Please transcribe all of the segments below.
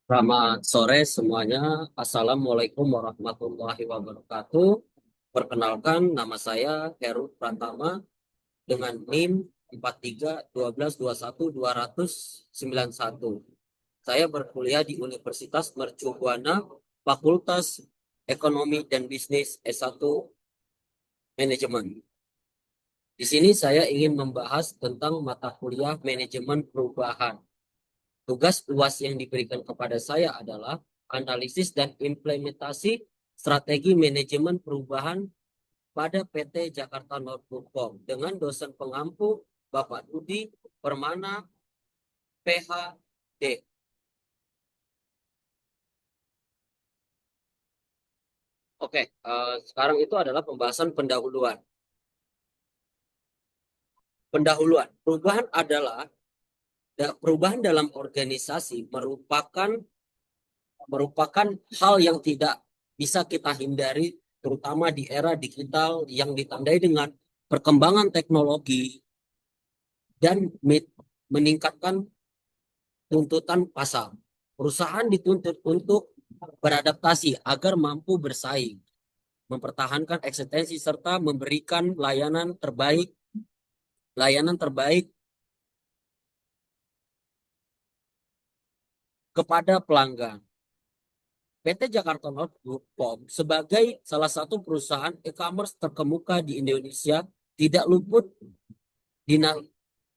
Selamat sore semuanya. Assalamualaikum warahmatullahi wabarakatuh. Perkenalkan, nama saya Heru Pratama dengan NIM 43 12 21 291. Saya berkuliah di Universitas Mercu Buana, Fakultas Ekonomi dan Bisnis S1 Manajemen. Di sini saya ingin membahas tentang mata kuliah manajemen perubahan. Tugas luas yang diberikan kepada saya adalah analisis dan implementasi strategi manajemen perubahan pada PT Jakarta Notebook dengan dosen pengampu Bapak Dudi Permana, PhD. Oke, sekarang itu adalah pembahasan pendahuluan. Perubahan adalah perubahan dalam organisasi merupakan hal yang tidak bisa kita hindari, terutama di era digital yang ditandai dengan perkembangan teknologi dan meningkatkan tuntutan pasar. Perusahaan dituntut untuk beradaptasi agar mampu bersaing, mempertahankan eksistensi serta memberikan layanan terbaik kepada pelanggan. PT Jakarta Notebook POM sebagai salah satu perusahaan e-commerce terkemuka di Indonesia tidak luput dina-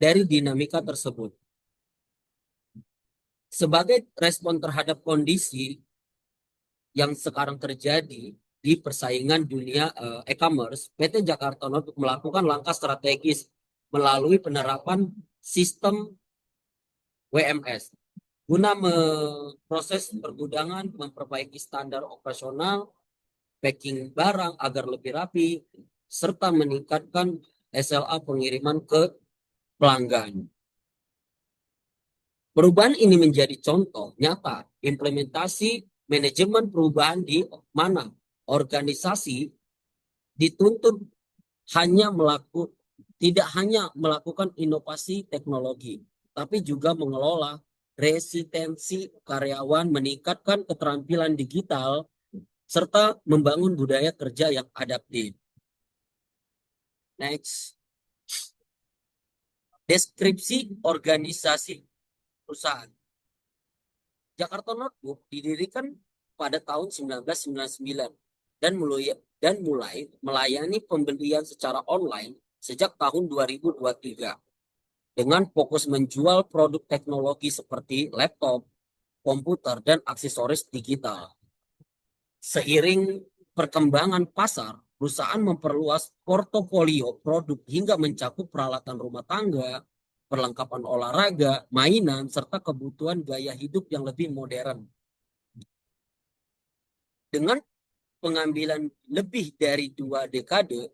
dari dinamika tersebut. Sebagai respon terhadap kondisi yang sekarang terjadi di persaingan dunia e-commerce, PT Jakarta Notebook melakukan langkah strategis melalui penerapan sistem WMS guna memproses pergudangan, memperbaiki standar operasional, packing barang agar lebih rapi, serta meningkatkan SLA pengiriman ke pelanggan. Perubahan ini menjadi contoh nyata implementasi manajemen perubahan di mana organisasi dituntut hanya tidak hanya melakukan inovasi teknologi, tapi juga mengelola resistensi karyawan, meningkatkan keterampilan digital, serta membangun budaya kerja yang adaptif. Next, deskripsi organisasi perusahaan. Jakarta Notebook didirikan pada tahun 1999 dan mulai melayani pembelian secara online sejak tahun 2023 dengan fokus menjual produk teknologi seperti laptop, komputer, dan aksesoris digital. Seiring perkembangan pasar, perusahaan memperluas portofolio produk hingga mencakup peralatan rumah tangga, perlengkapan olahraga, mainan, serta kebutuhan gaya hidup yang lebih modern. Dengan pengambilan lebih dari 2 dekade,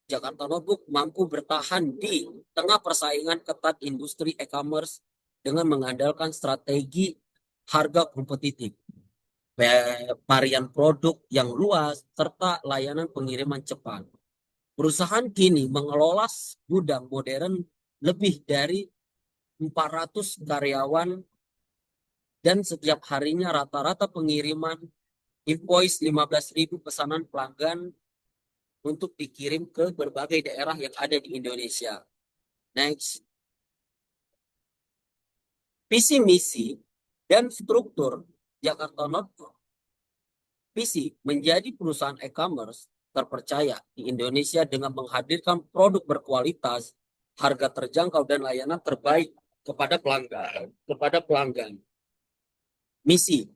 Jakarta Notebook mampu bertahan di tengah persaingan ketat industri e-commerce dengan mengandalkan strategi harga kompetitif, varian produk yang luas, serta layanan pengiriman cepat. Perusahaan kini mengelola gudang modern lebih dari 400 karyawan dan setiap harinya rata-rata pengiriman invoice 15.000 pesanan pelanggan untuk dikirim ke berbagai daerah yang ada di Indonesia. Next, visi misi dan struktur Jakarta Notebook. Visi menjadi perusahaan e-commerce terpercaya di Indonesia dengan menghadirkan produk berkualitas, harga terjangkau dan layanan terbaik kepada pelanggan. Misi,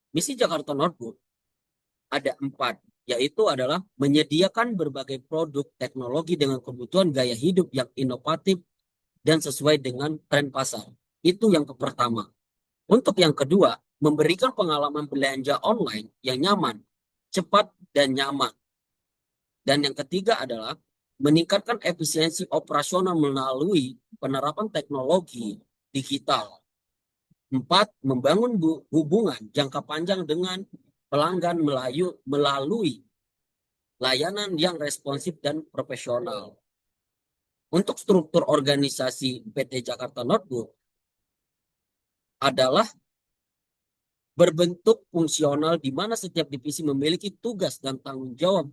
misi Jakarta Notebook ada 4, yaitu adalah menyediakan berbagai produk teknologi dengan kebutuhan gaya hidup yang inovatif dan sesuai dengan tren pasar. Itu yang pertama. Untuk yang kedua, memberikan pengalaman belanja online yang nyaman, cepat, dan nyaman. Dan yang ketiga adalah meningkatkan efisiensi operasional melalui penerapan teknologi digital. 4, membangun hubungan jangka panjang dengan pelanggan melalui layanan yang responsif dan profesional. Untuk struktur organisasi PT Jakarta Notebook adalah berbentuk fungsional di mana setiap divisi memiliki tugas dan tanggung jawab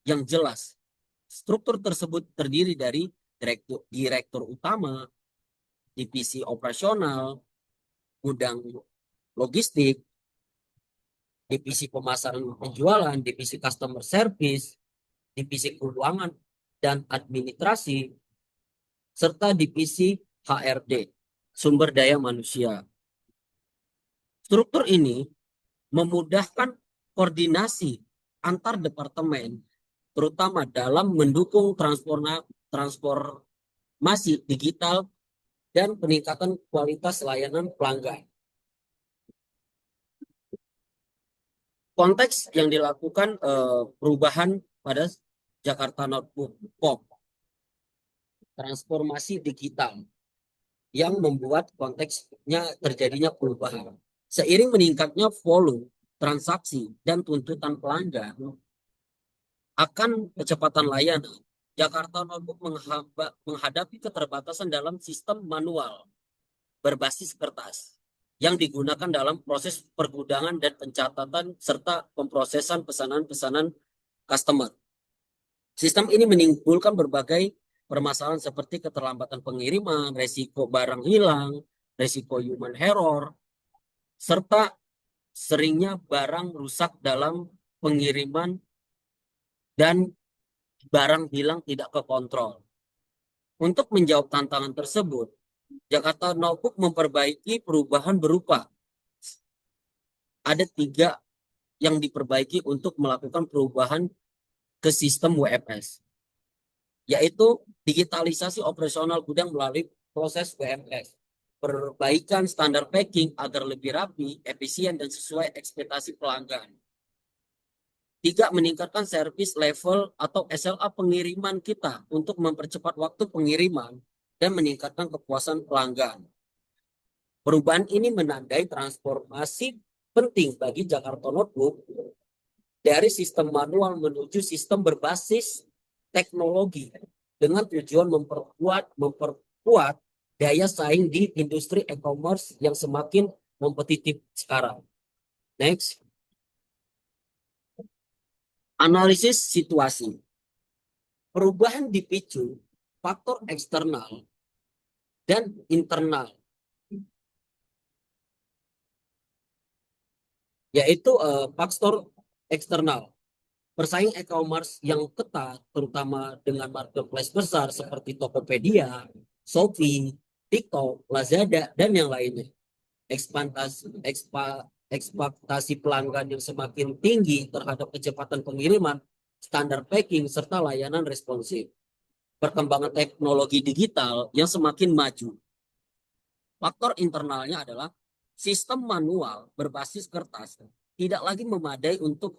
yang jelas. Struktur tersebut terdiri dari direktur utama, divisi operasional, gudang logistik, divisi pemasaran dan penjualan, divisi customer service, divisi keuangan dan administrasi, serta divisi HRD, sumber daya manusia. Struktur ini memudahkan koordinasi antar departemen, terutama dalam mendukung transformasi digital dan peningkatan kualitas layanan pelanggan. Konteks yang dilakukan perubahan pada Jakarta Notebook POP, transformasi digital yang membuat konteksnya terjadinya perubahan. Seiring meningkatnya volume transaksi dan tuntutan pelanggan akan kecepatan layanan, Jakarta Notebook menghadapi keterbatasan dalam sistem manual berbasis kertas yang digunakan dalam proses pergudangan dan pencatatan serta pemrosesan pesanan-pesanan customer. Sistem ini menimbulkan berbagai permasalahan seperti keterlambatan pengiriman, resiko barang hilang, resiko human error, serta seringnya barang rusak dalam pengiriman dan barang hilang tidak kekontrol. Untuk menjawab tantangan tersebut, Jakarta Notebook memperbaiki perubahan berupa ada 3 yang diperbaiki untuk melakukan perubahan ke sistem WMS, yaitu digitalisasi operasional gudang melalui proses WMS, perbaikan standar packing agar lebih rapi, efisien, dan sesuai ekspektasi pelanggan. 3, meningkatkan service level atau SLA pengiriman kita untuk mempercepat waktu pengiriman dan meningkatkan kepuasan pelanggan. Perubahan ini menandai transformasi penting bagi Jakarta Notebook dari sistem manual menuju sistem berbasis teknologi dengan tujuan memperkuat daya saing di industri e-commerce yang semakin kompetitif sekarang. Next, analisis situasi. Perubahan dipicu faktor eksternal dan internal, yaitu faktor eksternal. Persaing e-commerce yang ketat, terutama dengan marketplace besar seperti Tokopedia, Shopee, TikTok, Lazada, dan yang lainnya. Ekspektasi pelanggan yang semakin tinggi terhadap kecepatan pengiriman, standar packing, serta layanan responsif. Perkembangan teknologi digital yang semakin maju. Faktor internalnya adalah sistem manual berbasis kertas tidak lagi memadai untuk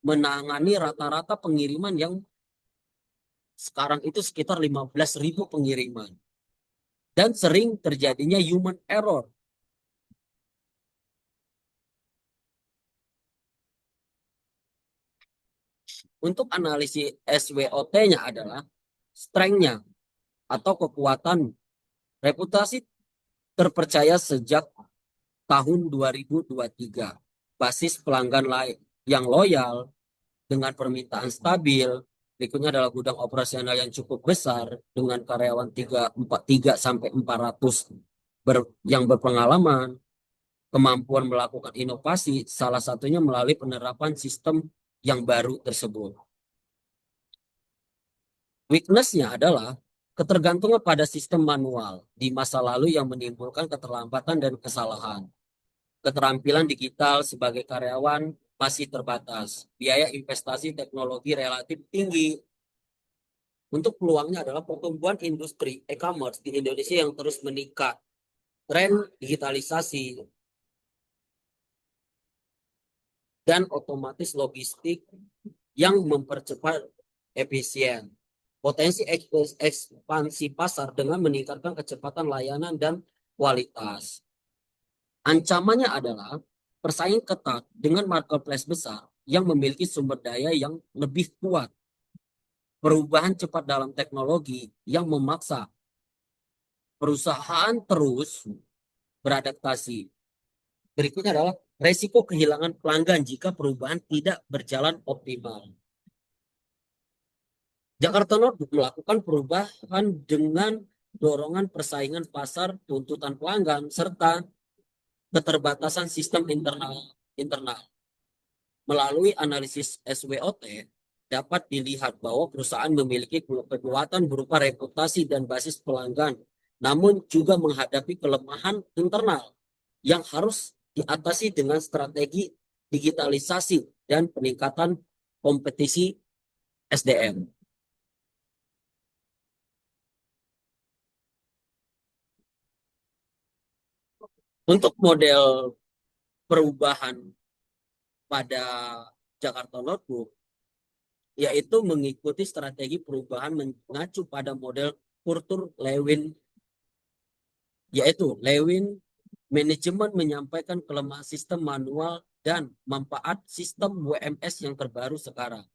menangani rata-rata pengiriman yang sekarang itu sekitar 15.000 pengiriman. Dan sering terjadinya human error. Untuk analisis SWOT-nya adalah strength-nya atau kekuatan reputasi terpercaya sejak tahun 2023. Basis pelanggan yang loyal dengan permintaan stabil. Berikutnya adalah gudang operasional yang cukup besar dengan karyawan 3 sampai 400 yang berpengalaman, kemampuan melakukan inovasi, salah satunya melalui penerapan sistem yang baru tersebut. Weakness-nya adalah ketergantungan pada sistem manual di masa lalu yang menimbulkan keterlambatan dan kesalahan. Keterampilan digital sebagai karyawan masih terbatas. Biaya investasi teknologi relatif tinggi. Untuk peluangnya adalah pertumbuhan industri e-commerce di Indonesia yang terus meningkat. Tren digitalisasi dan otomatis logistik yang mempercepat efisien. Potensi ekspansi pasar dengan meningkatkan kecepatan layanan dan kualitas. Ancamannya adalah persaing ketat dengan marketplace besar yang memiliki sumber daya yang lebih kuat. Perubahan cepat dalam teknologi yang memaksa perusahaan terus beradaptasi. Berikutnya adalah resiko kehilangan pelanggan jika perubahan tidak berjalan optimal. Jakarta Notebook melakukan perubahan dengan dorongan persaingan pasar, tuntutan pelanggan, serta keterbatasan sistem internal. Melalui analisis SWOT, dapat dilihat bahwa perusahaan memiliki kekuatan berupa reputasi dan basis pelanggan, namun juga menghadapi kelemahan internal yang harus diatasi dengan strategi digitalisasi dan peningkatan kompetisi SDM. Untuk model perubahan pada Jakarta Notebook, yaitu mengikuti strategi perubahan mengacu pada model kultur Lewin, yaitu Lewin manajemen menyampaikan kelemahan sistem manual dan manfaat sistem WMS yang terbaru sekarang.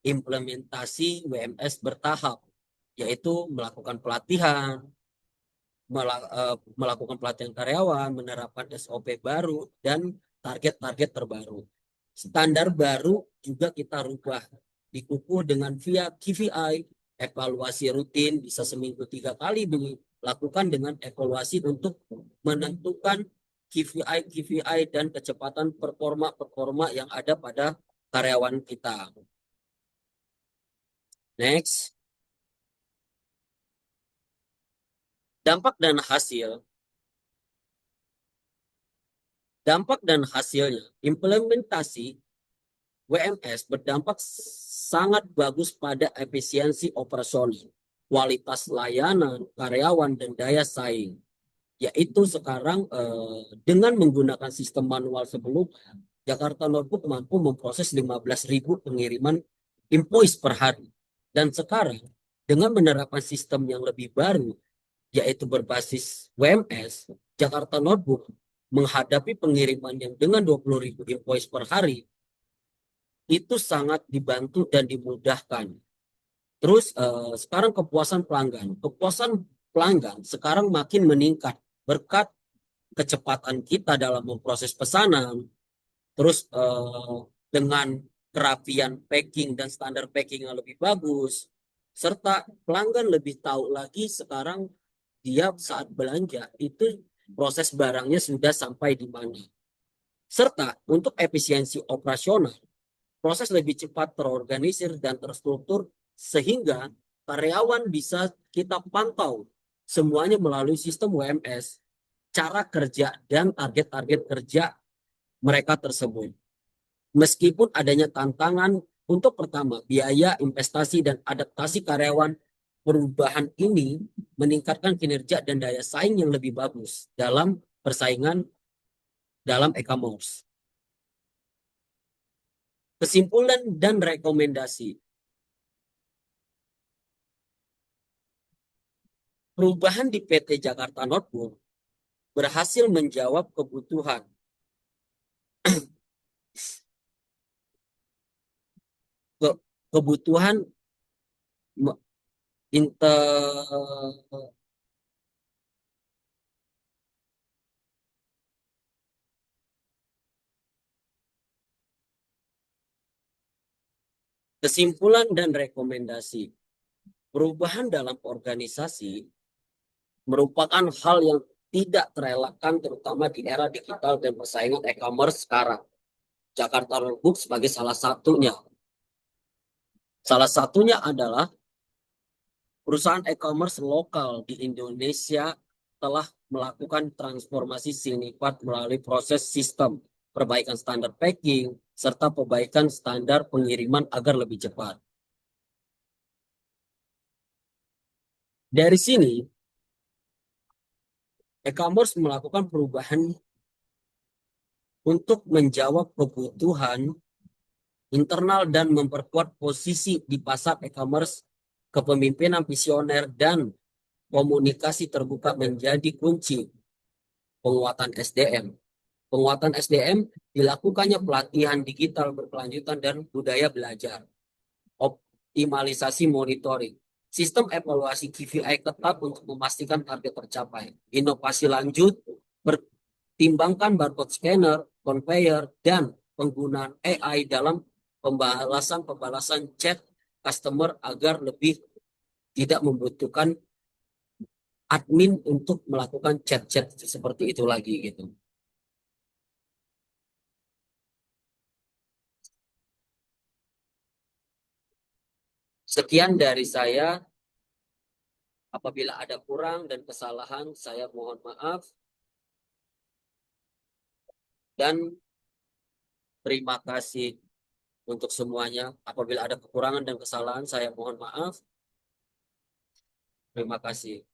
Implementasi WMS bertahap, yaitu melakukan pelatihan karyawan, menerapkan SOP baru, dan target-target terbaru. Standar baru juga kita rubah, dikukuh dengan via KPI, evaluasi rutin, bisa seminggu 3 kali dilakukan dengan evaluasi untuk menentukan KPI dan kecepatan performa yang ada pada karyawan kita. Next, dampak dan hasil. Dampak dan hasilnya, implementasi WMS berdampak sangat bagus pada efisiensi operasional, kualitas layanan, karyawan, dan daya saing. Yaitu sekarang dengan menggunakan sistem manual sebelumnya, Jakarta Notebook mampu memproses 15.000 pengiriman invoice per hari. Dan sekarang dengan menerapkan sistem yang lebih baru, yaitu berbasis WMS, Jakarta Notebook menghadapi pengiriman yang dengan 20.000 invoice per hari itu sangat dibantu dan dimudahkan. Terus sekarang kepuasan pelanggan. Kepuasan pelanggan sekarang makin meningkat berkat kecepatan kita dalam memproses pesanan. Terus dengan kerapian packing dan standar packing yang lebih bagus. Serta pelanggan lebih tahu lagi sekarang dia saat belanja itu proses barangnya sudah sampai di mana. Serta untuk efisiensi operasional, proses lebih cepat terorganisir dan terstruktur sehingga karyawan bisa kita pantau semuanya melalui sistem WMS, cara kerja dan target-target kerja mereka tersebut. Meskipun adanya tantangan untuk pertama, biaya, investasi, dan adaptasi karyawan, perubahan ini meningkatkan kinerja dan daya saing yang lebih bagus dalam persaingan dalam e-commerce. Kesimpulan dan rekomendasi. Perubahan di PT Jakarta Notebook berhasil menjawab ke- kebutuhan inter kesimpulan dan rekomendasi. Perubahan dalam organisasi merupakan hal yang tidak terelakkan terutama di era digital dan persaingan e-commerce sekarang. Jakarta Notebook sebagai salah satunya. Salah satunya adalah perusahaan e-commerce lokal di Indonesia telah melakukan transformasi signifikan melalui proses sistem, perbaikan standar packing, serta perbaikan standar pengiriman agar lebih cepat. Dari sini, e-commerce melakukan perubahan untuk menjawab kebutuhan internal dan memperkuat posisi di pasar e-commerce. Kepemimpinan visioner dan komunikasi terbuka menjadi kunci penguatan SDM. Penguatan SDM dilakukannya pelatihan digital berkelanjutan dan budaya belajar. Optimalisasi monitoring. Sistem evaluasi KPI ketat untuk memastikan target tercapai. Inovasi lanjut Timbangkan barcode scanner, conveyor, dan penggunaan AI dalam pembalasan-pembalasan chat customer agar lebih tidak membutuhkan admin untuk melakukan chat-chat seperti itu lagi gitu. Sekian dari saya. Apabila ada kurang dan kesalahan, saya mohon maaf dan terima kasih untuk semuanya. Apabila ada kekurangan dan kesalahan, saya mohon maaf. Terima kasih.